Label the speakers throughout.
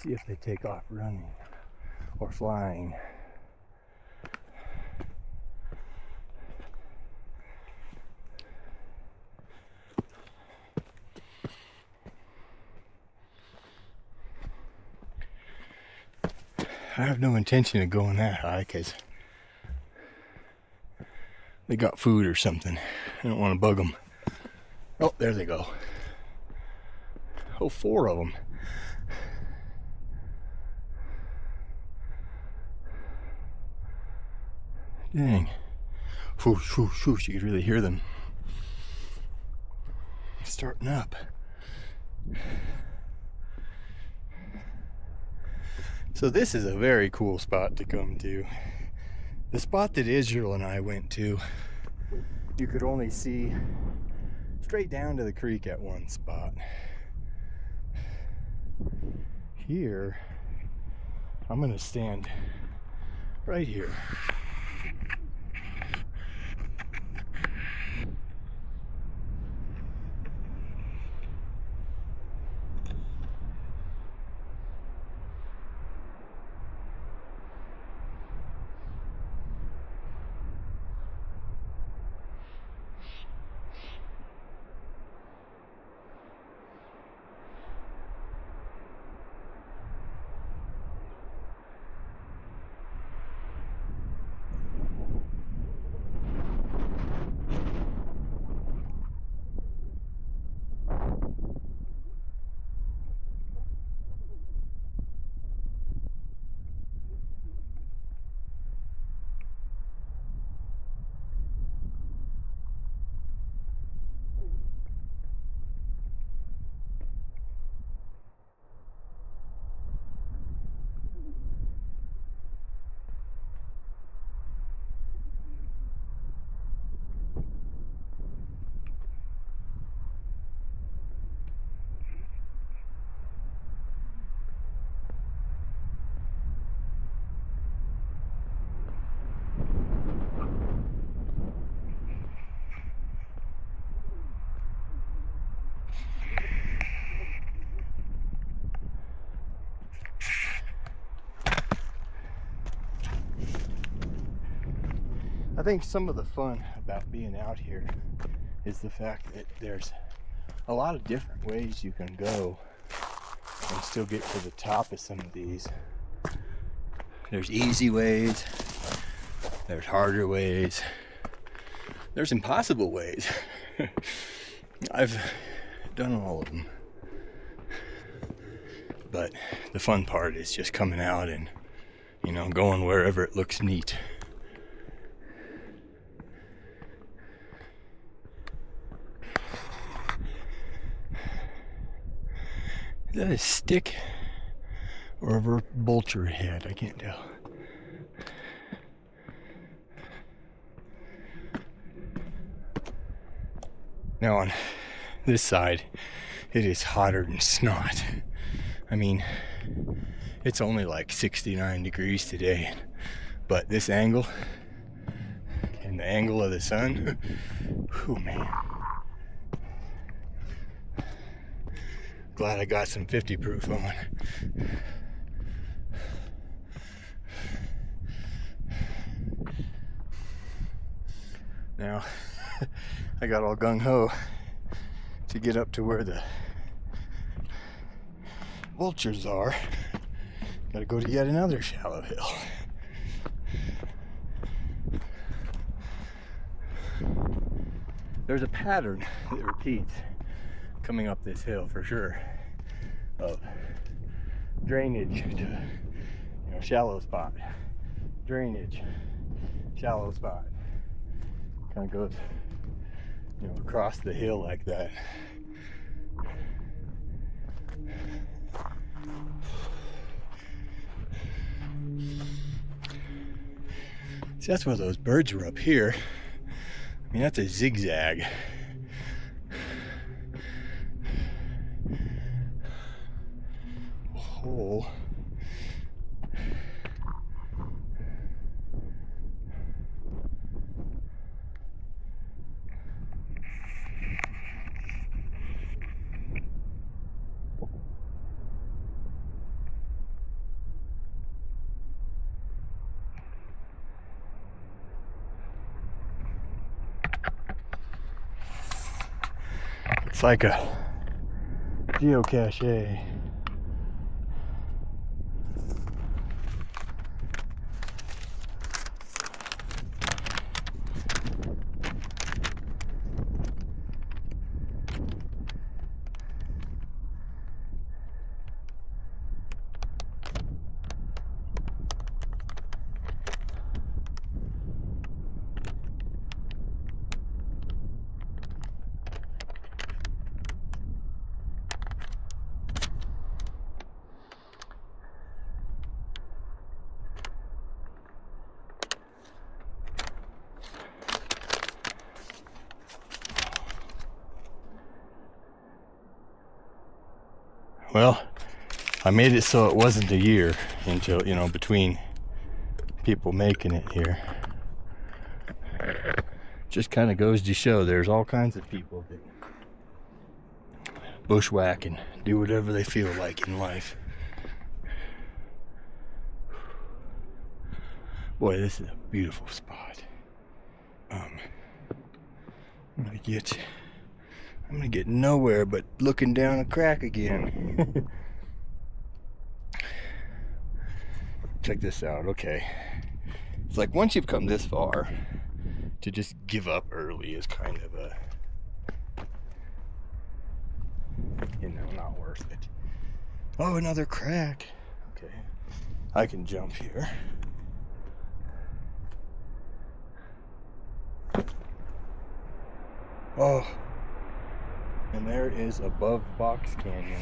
Speaker 1: See if they take off running or flying. I have no intention of going that high because they got food or something. I don't want to bug them. Oh, there they go. Oh, 4 of them. Dang. Whoosh, whoosh, whoosh. You could really hear them starting up. So this is a very cool spot to come to. The spot that Israel and I went to, you could only see straight down to the creek at one spot. Here, I'm gonna stand right here. I think some of the fun about being out here is the fact that there's a lot of different ways you can go and still get to the top of some of these. There's easy ways, there's harder ways, there's impossible ways. I've done all of them. But the fun part is just coming out and, going wherever it looks neat. Is that a stick or a vulture head? I can't tell. Now on this side, it is hotter than snot. I mean, it's only like 69 degrees today, but this angle and the angle of the sun, whew, man. Glad I got some 50 proof on. Now, I got all gung-ho to get up to where the vultures are. Gotta go to yet another shallow hill. There's a pattern that repeats coming up this hill for sure, of drainage to shallow spot, drainage, shallow spot. Kind of goes across the hill like that. See, that's where those birds were up here. I mean, that's a zigzag. Hole. It's like a geocache. Well, I made it so it wasn't a year until, you know, between people making it here. Just kind of goes to show there's all kinds of people that bushwhack and do whatever they feel like in life. Boy, this is a beautiful spot. I'm gonna get nowhere but looking down a crack again. Check this out. Okay, it's like once you've come this far, to just give up early is kind of a, you know, not worth it. Oh, another crack. Okay, I can jump here. Oh, and there is Above Box Canyon.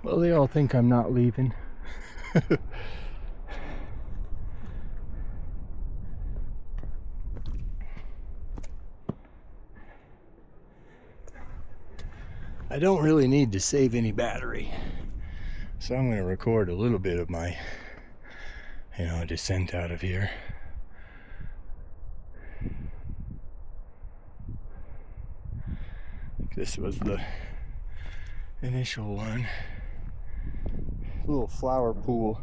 Speaker 1: Well, they all think I'm not leaving. I don't really need to save any battery, so I'm going to record a little bit of my, you know, descent out of here. This was the initial one. Little flower pool.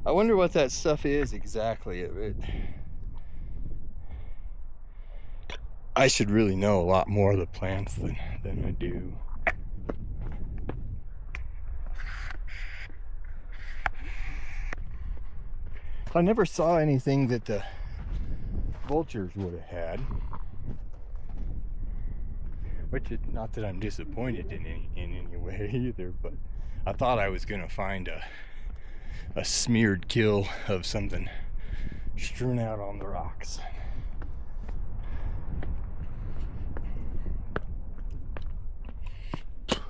Speaker 1: I wonder what that stuff is exactly. I should really know a lot more of the plants than I do. I never saw anything that the vultures would have had. Which is not that I'm disappointed in any way either, but I thought I was gonna find a smeared kill of something strewn out on the rocks.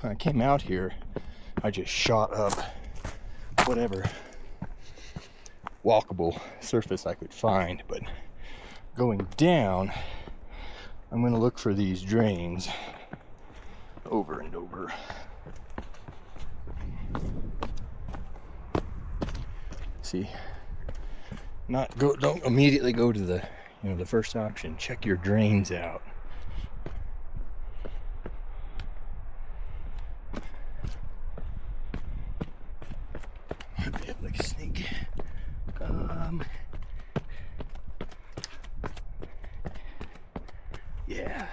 Speaker 1: When I came out here, I just shot up whatever walkable surface I could find, but going down, I'm gonna look for these drains over and over. See, don't immediately go to the, you know, the first option. Check your drains out. Might be able to sneak. Yeah.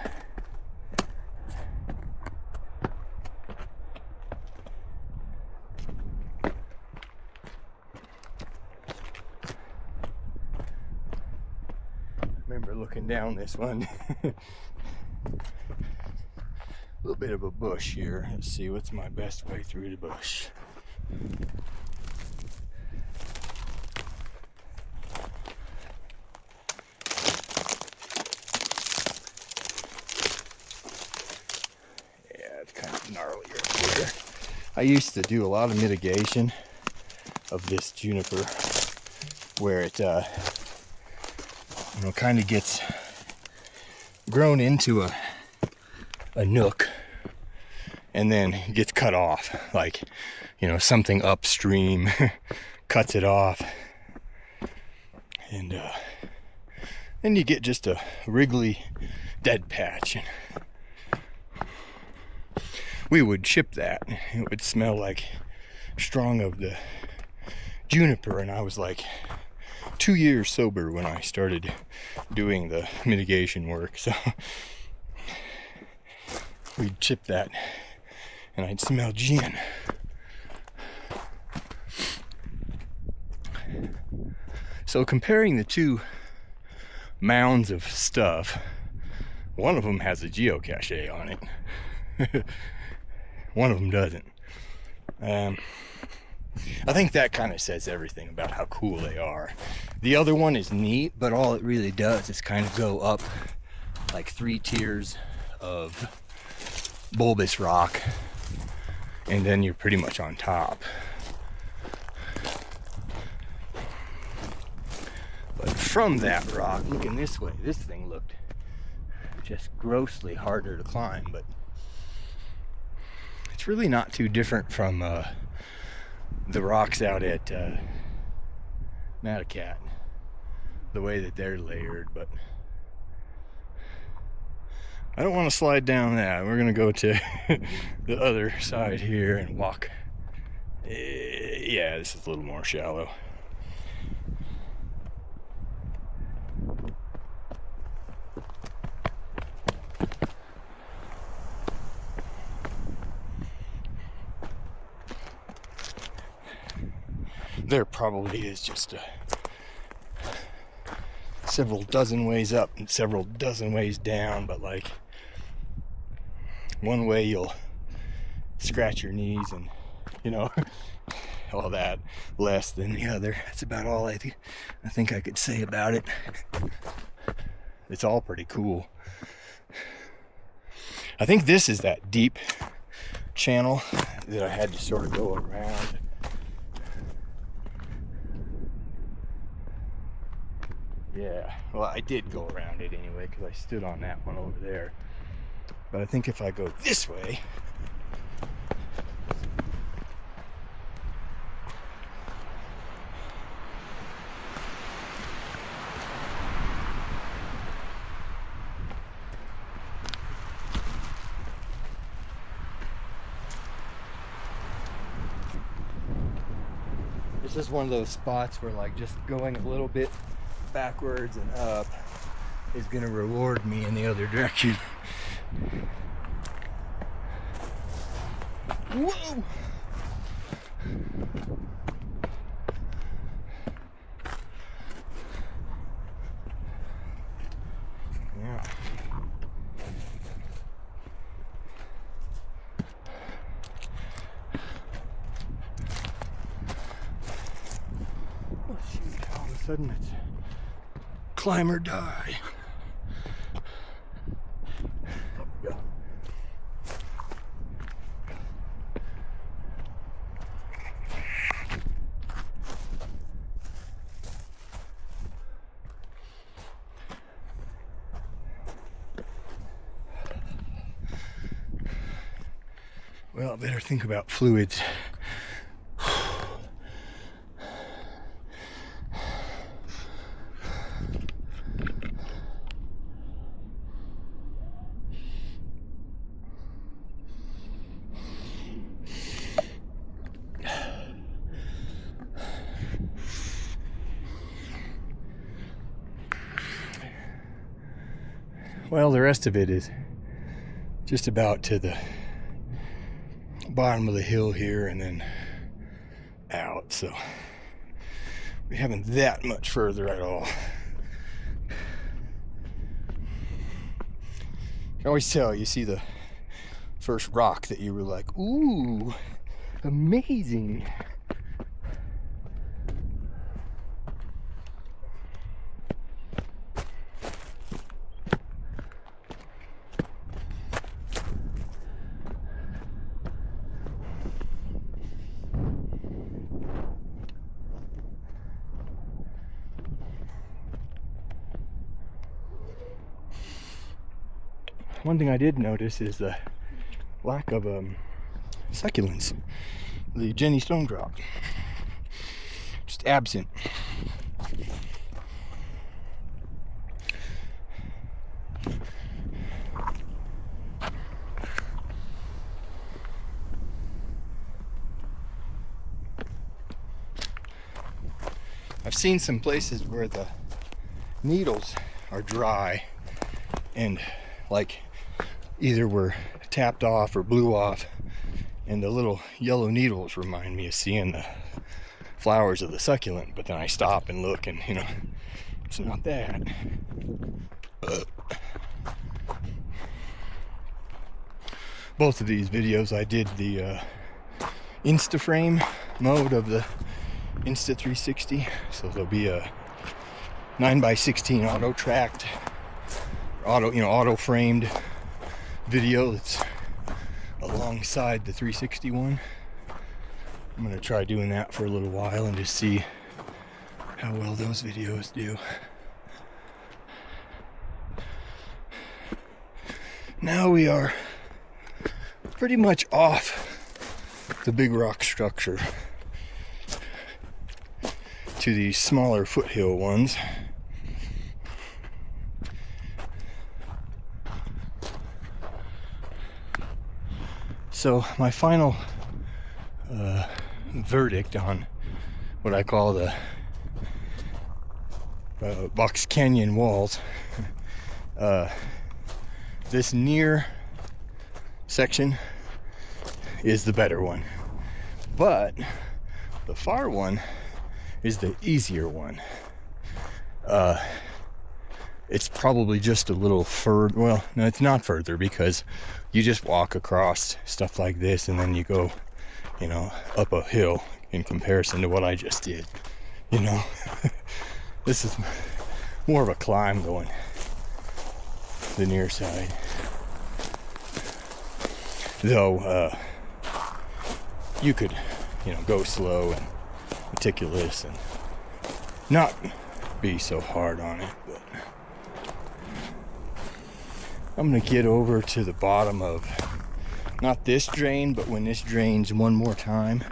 Speaker 1: Remember looking down this one. A little bit of a bush here. Let's see what's my best way through the bush. Gnarly right here. I used to do a lot of mitigation of this juniper where it kind of gets grown into a nook and then gets cut off, like, something upstream cuts it off, and then you get just a wriggly dead patch. We would chip that. It would smell like strong of the juniper, and I was like 2 years sober when I started doing the mitigation work, so we'd chip that and I'd smell gin. So comparing the two mounds of stuff, one of them has a geocache on it. One of them doesn't. I think that kind of says everything about how cool they are. The other one is neat, but all it really does is kind of go up like 3 tiers of bulbous rock, and then you're pretty much on top. But from that rock, looking this way, this thing looked just grossly harder to climb, but it's really not too different from the rocks out at Madacat, the way that they're layered. But I don't want to slide down that. We're gonna go to the other side here and walk. Yeah, this is a little more shallow. There probably is just several dozen ways up and several dozen ways down, but like one way you'll scratch your knees and all that, less than the other. That's about all I think I could say about it. It's all pretty cool. I think this is that deep channel that I had to sort of go around. Yeah, well, I did go around it anyway because I stood on that one over there. But I think if I go this way, this is one of those spots where like just going a little bit backwards and up is gonna reward me in the other direction. Whoa! Yeah. Oh shoot, all of a sudden it's climb or die. There we go. Well, I better think about fluids. Well, the rest of it is just about to the bottom of the hill here and then out, so we haven't that much further at all. You can always tell, you see the first rock that you were like, ooh, amazing. one thing I did notice is the lack of succulents. The Jenny Stonedrop, just absent. I've seen some places where the needles are dry and like either were tapped off or blew off, and the little yellow needles remind me of seeing the flowers of the succulent, but then I stop and look and it's not that. Both of these videos I did the Instaframe mode of the Insta360, so there'll be a 9x16 auto framed video that's alongside the 360 one. I'm gonna try doing that for a little while and just see how well those videos do. Now we are pretty much off the big rock structure to these smaller foothill ones. So my final verdict on what I call the Box Canyon walls, this near section is the better one, but the far one is the easier one. It's probably just a little further. Well, no, it's not further, because you just walk across stuff like this and then you go, up a hill in comparison to what I just did. This is more of a climb going the near side. Though, you could, go slow and meticulous and not be so hard on it, but I'm gonna get over to the bottom of not this drain, but when this drains one more time,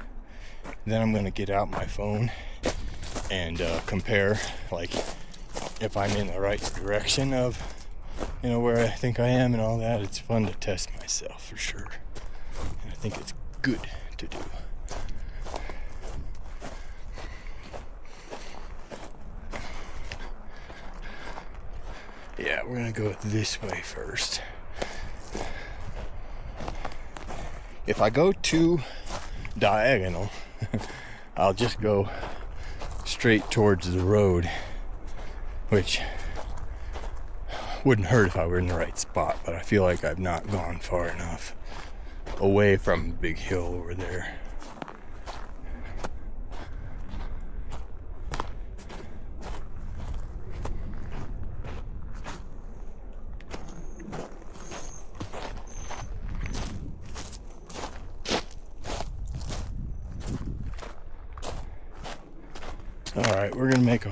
Speaker 1: then I'm gonna get out my phone and compare, like, if I'm in the right direction of where I think I am and all that. It's fun to test myself for sure, and I think it's good to do. Yeah, we're gonna go this way first. If I go too diagonal, I'll just go straight towards the road, which wouldn't hurt if I were in the right spot, but I feel like I've not gone far enough away from the big hill over there. All right, we're gonna make a